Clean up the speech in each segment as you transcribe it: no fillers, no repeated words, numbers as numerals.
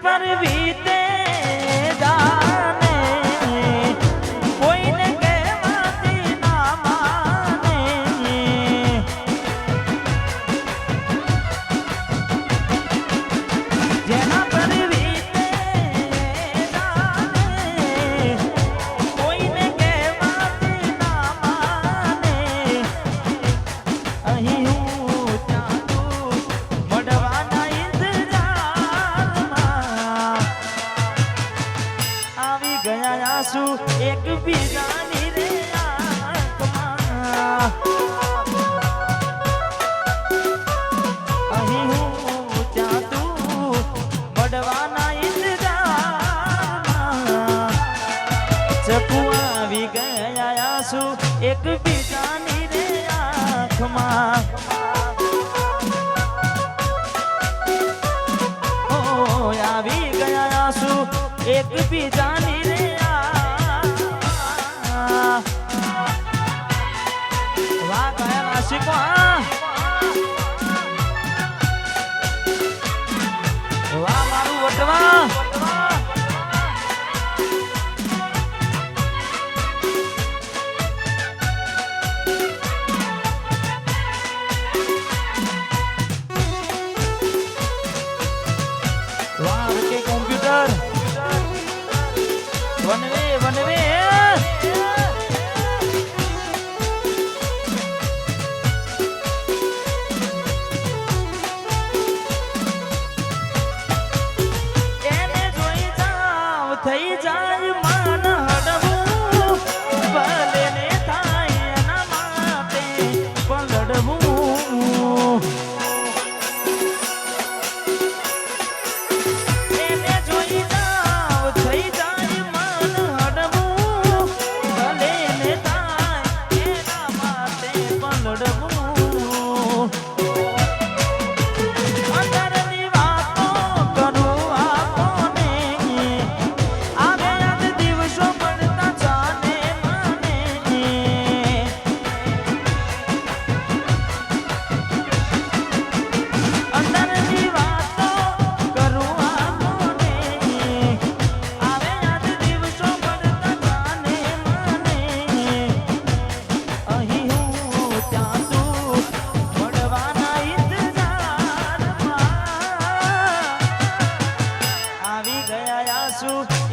पर बीते जाने कोई ने कहवाती ना माने जेना पर बीते जाने कोई ने कहवाती ना माने अहीं हूँ ત્યાં તું મળવાના આવી ગયા આંસુ એક બીજાની રે આંખમાં અહીં હું ત્યાં તું મળવાના ઇંતજારમાં ચકુ આવી ગયા આંસુ એક બીજાની રે આંખમાં આવી ગયા આંસુ એક બીજાની રે વાહ કયા આશિકો વાહ મારું વટવા वाह के कंप्यूटर वनवे वनवे એને જોઈ જાવ થઈ જાય મન હડવું ભલે ને થાય એના માટે પલડવું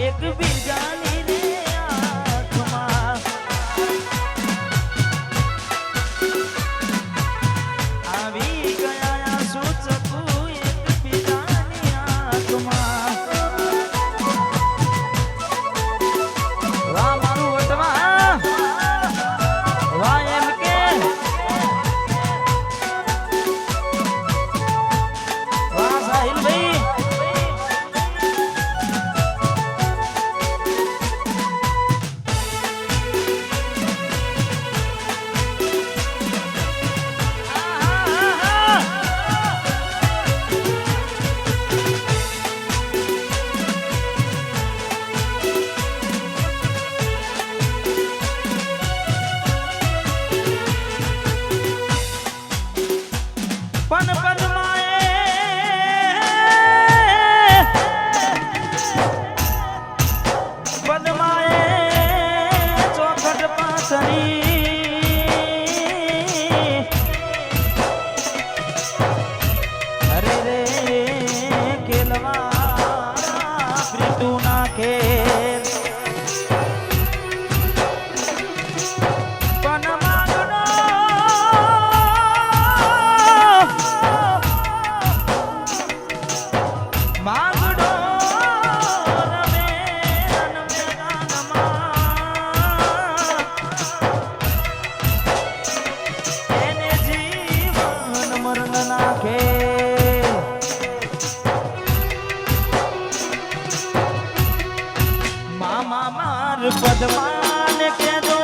एक बीजानी रे आँखમાં આવી ગયા આંસુ ચકુ એક બીજાની આંખમાં વાહ મારું વટવા વાહ એમ કે વાહ સાહિલ ભાઈ પન પદમાએ ચોખટ પાસરી અરે રે કેલવા પ્રીતુ નાખે પદમાન કેજો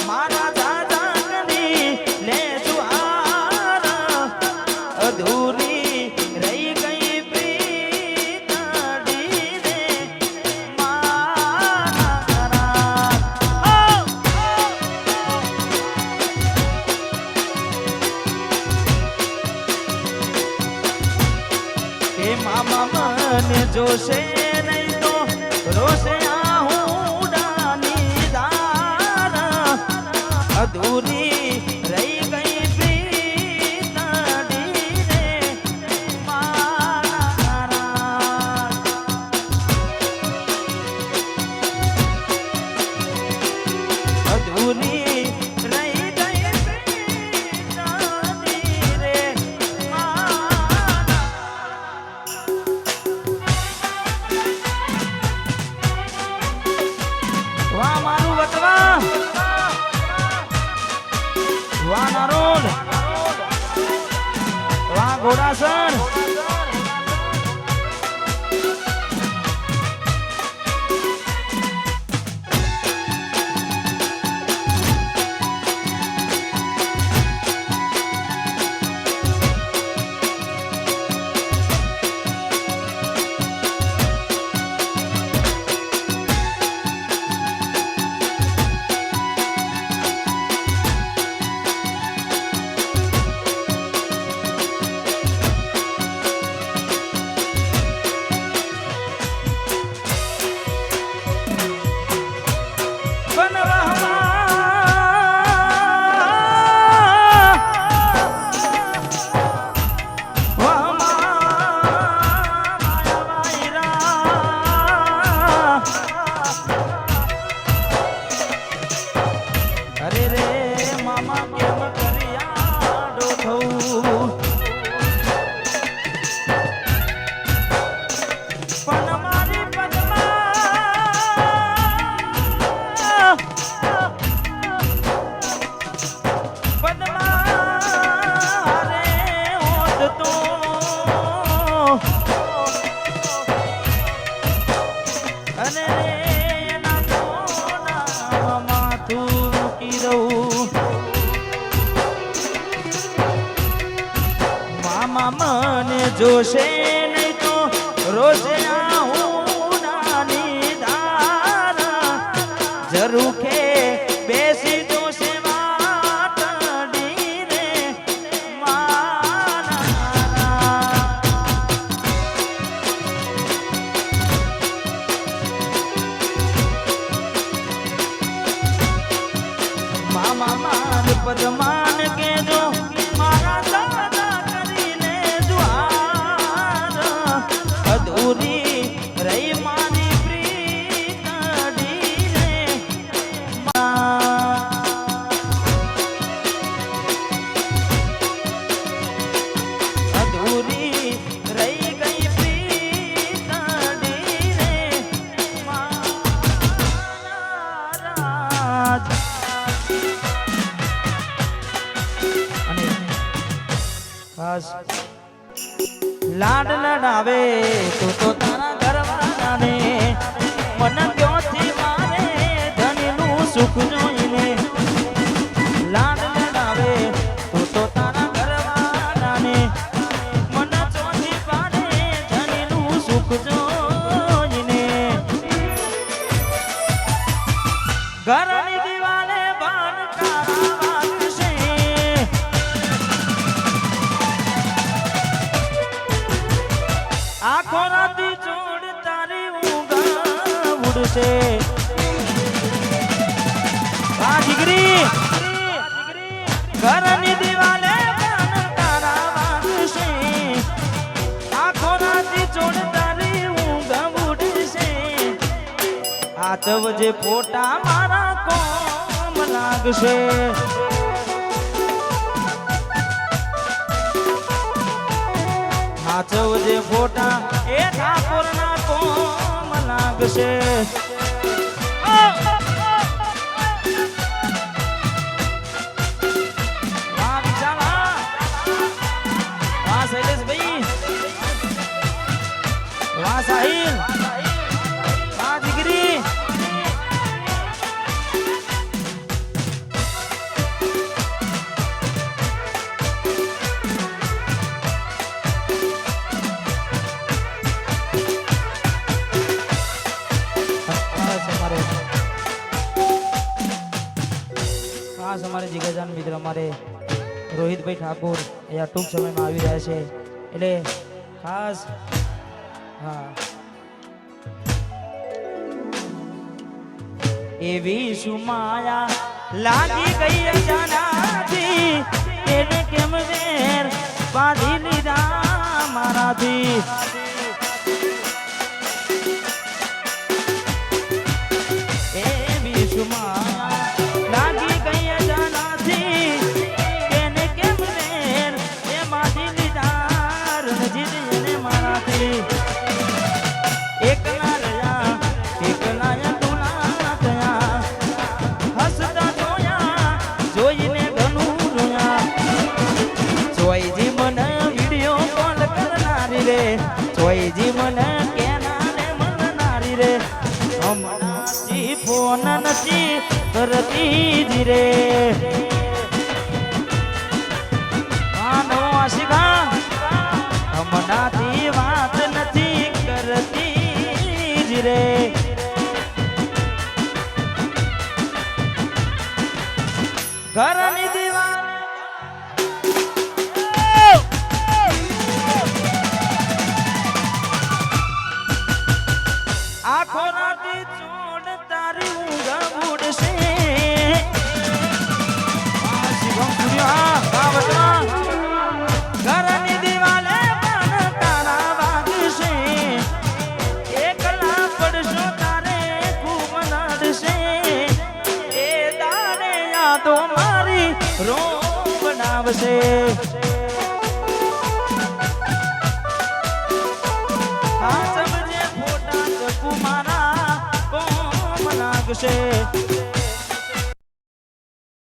મારા દાદા કદી લે જુહાર અધૂરી રહી ગઈ પ્રીતડી રે મારા એ મામા મને જો જોશે નહીં તો રોશે આહુડાની દાર અધૂરી રહી ગઈ પ્રીતડી રે મારા અધૂરી ઘોડાસર જોશે નહીં તો રોશે આહુડાની દાર જરૂર કે બેસી જોશે વાટડી રે મારા મામા માન પદમાન કેજો મારા દાદા કરીને અધૂરી રહી મારી પ્રીતડી રે અધૂરી રહી ગઈ પ્રીતડી રે મહારાજ અને ખાસ લાડ લડાવે તો તારા ઘરવાળાને મન ક્યોથી મારે ધનનું સુખ જોઈને લાડ લડાવે તો તારા ઘરવાળાને મન ચોથી પાડે ધનનું સુખ જોઈને ઘરની દિવાલે બાણ કાળા વાગશે આખો રાતી જોડ તારી ઊંઘ ઉડશે આ જીગરી ઘરની દિવાલે બાણ તારા વાગશે આખો રાતી જોડ તારી ઊંઘ ઉડશે આચવજે ફોટા મારા કોમ લાગશે સાચવજે ફોટા એ ઠાકોરના કોમ લાગશે વાહ શૈલેષભાઈ વાહ સાહિલ વાહ દીકરી ખાસ અમારે જીગરજાન મિત્ર અમારે રોહિતભાઈ ઠાકોર અહીંયા ટૂંક સમયમાં આવી રહ્યા છે એટલે ખાસ હા એવી સુમાયા લાગી ગઈ અચાનાથી એને કેમ વેર બાંધી લીધા મારાથી એવી સુમાયા લાગી ગઈ અચાનાથી એને કેમ વેર એ બાંધી લીધા રણજીત એને મારાથી એકલા રહ્યા એકલા જોઈજી મને કેનાને મનનારી રે હમણાંથી ફોન નથી કરતી જી રે આનો આશિકા હમણાંથી વાત નથી કરતી જી રે ઘરની દીવાલ આખો રાતી ચોડ તારી ઊંઘ ઉડશે ઘરની દિવાલે પણ તારા વાગશે એકલા પડશો તારે ખૂબ નડશે એ દાડે યાદો મારી રો બનાવશે આ સમજે ફોટા ચકુ મારા કોમ લાગશે